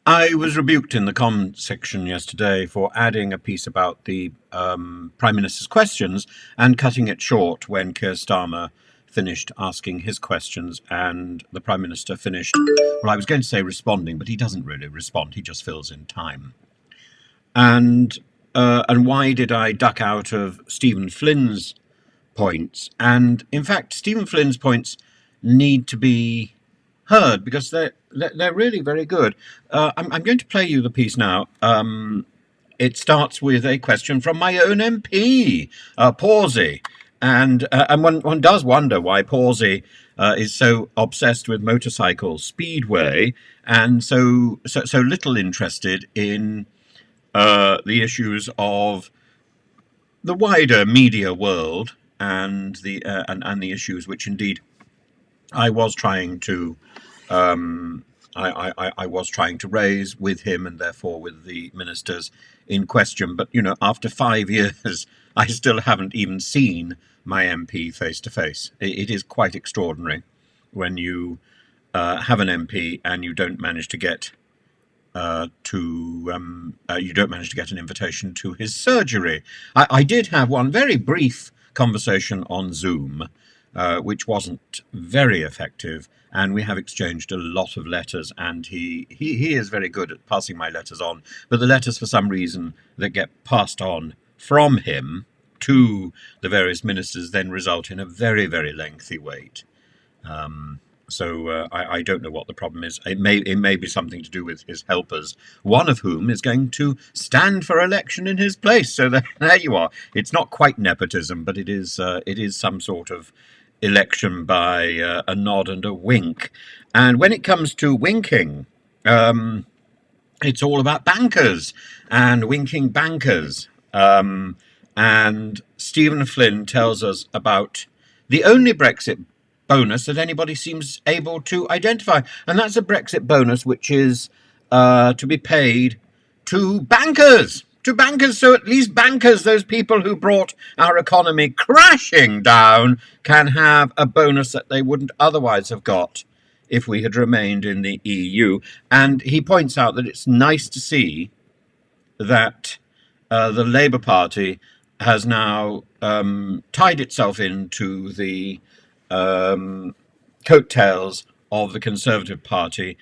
I was rebuked in the comment section yesterday for adding a piece about the Prime Minister's questions and cutting it short when Keir Starmer finished asking his questions and the Prime Minister finished, well, I was going to say responding, but he doesn't really respond, he just fills in time. And why did I duck out of Stephen Flynn's points? And in fact, Stephen Flynn's points need to be heard because they're really very good. I'm going to play you the piece now. It starts with a question from my own MP, Pawsey, and one does wonder why Pawsey is so obsessed with motorcycle speedway and so little interested in the issues of the wider media world and the issues which indeed I was trying to I was trying to raise with him and therefore with the ministers in question. But, you know, after 5 years, I still haven't even seen my MP face to face. It is quite extraordinary when you have an MP and you don't manage to get an invitation to his surgery. I did have one very brief conversation on Zoom, which wasn't very effective, and we have exchanged a lot of letters, and he is very good at passing my letters on, but the letters, for some reason, that get passed on from him to the various ministers then result in a very, very lengthy wait. So I don't know what the problem is. It may be something to do with his helpers, one of whom is going to stand for election in his place. So there you are. It's not quite nepotism, but it is some sort of election by a nod and a wink. And when it comes to winking, it's all about bankers and winking bankers. And Stephen Flynn tells us about the only Brexit bonus that anybody seems able to identify, and that's a Brexit bonus which is to be paid to bankers. So at least bankers, those people who brought our economy crashing down, can have a bonus that they wouldn't otherwise have got if we had remained in the EU. And he points out that it's nice to see that the Labour Party has now tied itself into the coattails of the Conservative Party,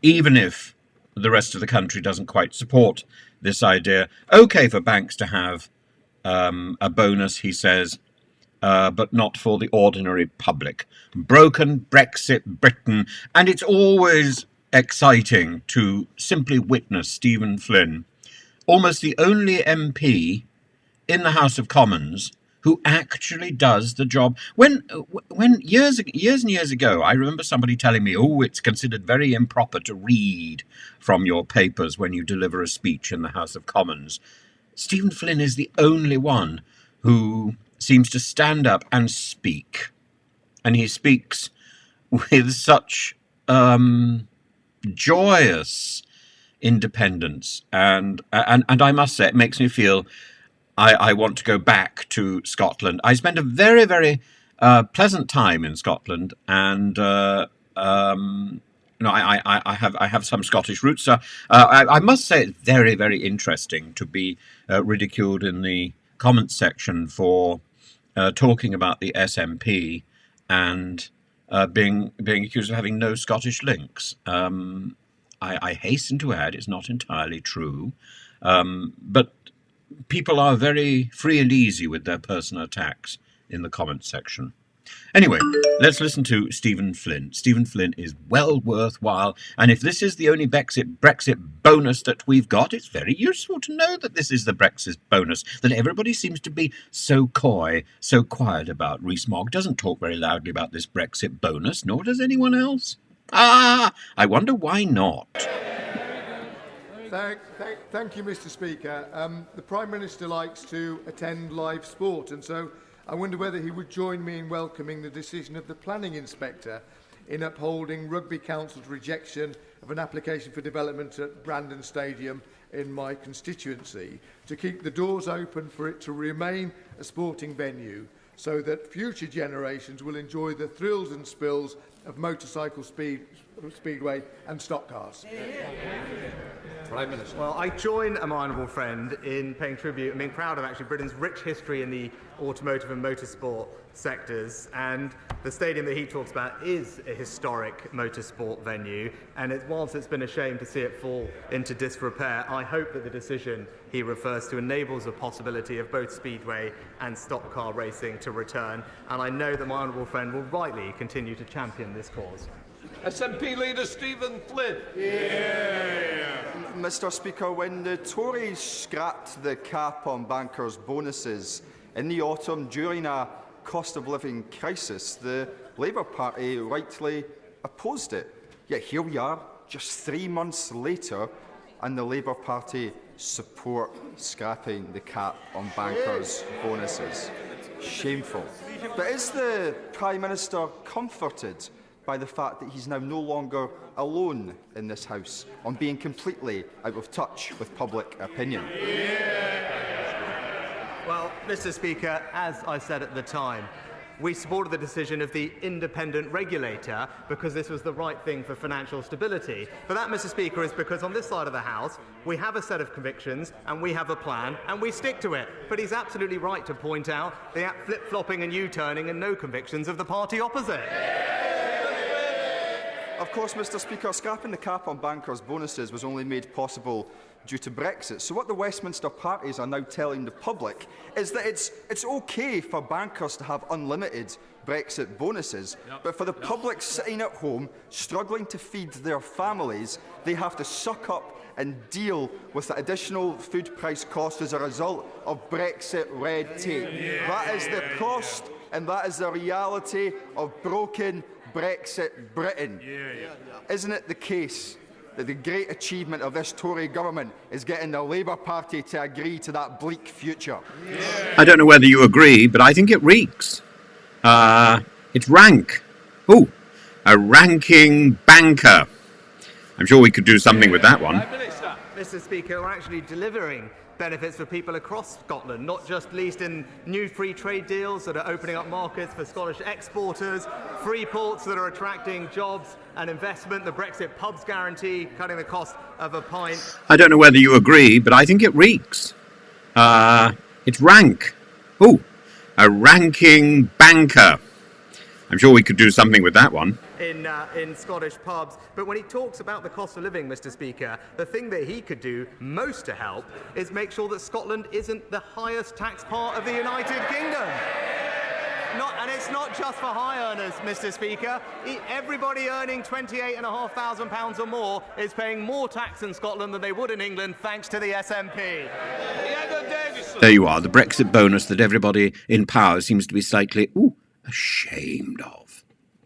even if the rest of the country doesn't quite support this idea. Okay for banks to have a bonus, he says, but not for the ordinary public. Broken Brexit Britain. And it's always exciting to simply witness Stephen Flynn, almost the only MP in the House of Commons who actually does the job. When years and years ago, I remember somebody telling me, oh, it's considered very improper to read from your papers when you deliver a speech in the House of Commons. Stephen Flynn is the only one who seems to stand up and speak. And he speaks with such joyous independence. And I must say, it makes me feel I want to go back to Scotland. I spent a very, very pleasant time in Scotland, and I have some Scottish roots. So I must say it's very, very interesting to be ridiculed in the comments section for talking about the SNP and being accused of having no Scottish links. I hasten to add it's not entirely true, but people are very free and easy with their personal attacks in the comments section. Anyway, let's listen to Stephen Flynn. Stephen Flynn is well worthwhile, and if this is the only Brexit bonus that we've got, it's very useful to know that this is the Brexit bonus that everybody seems to be so coy, so quiet about. Rees-Mogg doesn't talk very loudly about this Brexit bonus, nor does anyone else. I wonder why not. Thank you, Mr. Speaker. The Prime Minister likes to attend live sport, and so I wonder whether he would join me in welcoming the decision of the Planning Inspector in upholding Rugby Council's rejection of an application for development at Brandon Stadium in my constituency, to keep the doors open for it to remain a sporting venue so that future generations will enjoy the thrills and spills of motorcycle speedway and stock cars. Prime Minister. Well, I join my honourable friend in paying tribute and being proud of actually Britain's rich history in the automotive and motorsport sectors, and the stadium that he talks about is a historic motorsport venue, and whilst it's been a shame to see it fall into disrepair, I hope that the decision he refers to enables a possibility of both speedway and stock car racing to return, and I know that my honourable friend will rightly continue to champion this cause. SNP Leader Stephen Flynn. Mr. Speaker, when the Tories scrapped the cap on bankers' bonuses in the autumn during a cost of living crisis, the Labour Party rightly opposed it. Yet here we are, just 3 months later, and the Labour Party support scrapping the cap on bankers' bonuses. Shameful. But is the Prime Minister comforted by the fact that he's now no longer alone in this House on being completely out of touch with public opinion? Well, Mr. Speaker, as I said at the time, we supported the decision of the independent regulator because this was the right thing for financial stability. But that, Mr. Speaker, is because on this side of the House, we have a set of convictions and we have a plan and we stick to it. But he's absolutely right to point out the flip-flopping and U-turning and no convictions of the party opposite. Of course, Mr. Speaker, scrapping the cap on bankers' bonuses was only made possible due to Brexit. So what the Westminster parties are now telling the public is that it's okay for bankers to have unlimited Brexit bonuses, but for the public sitting at home, struggling to feed their families, they have to suck up and deal with the additional food price cost as a result of Brexit red tape. That is the cost, and that is the reality of broken Brexit Britain. Isn't it the case that the great achievement of this Tory government is getting the Labour Party to agree to that bleak future? I don't know whether you agree, but I think it reeks. It's rank. Oh, a ranking banker. I'm sure we could do something with that one. Mr. Speaker, we're actually delivering benefits for people across Scotland, not just least in new free trade deals that are opening up markets for Scottish exporters, free ports that are attracting jobs and investment, the Brexit pubs guarantee, cutting the cost of a pint. I don't know whether you agree, but I think it reeks. It's rank. Oh, a ranking banker. I'm sure we could do something with that one. In Scottish pubs. But when he talks about the cost of living, Mr. Speaker, the thing that he could do most to help is make sure that Scotland isn't the highest tax part of the United Kingdom. And it's not just for high earners, Mr. Speaker. Everybody earning £28,500 or more is paying more tax in Scotland than they would in England, thanks to the SNP. There you are, the Brexit bonus that everybody in power seems to be slightly ashamed of.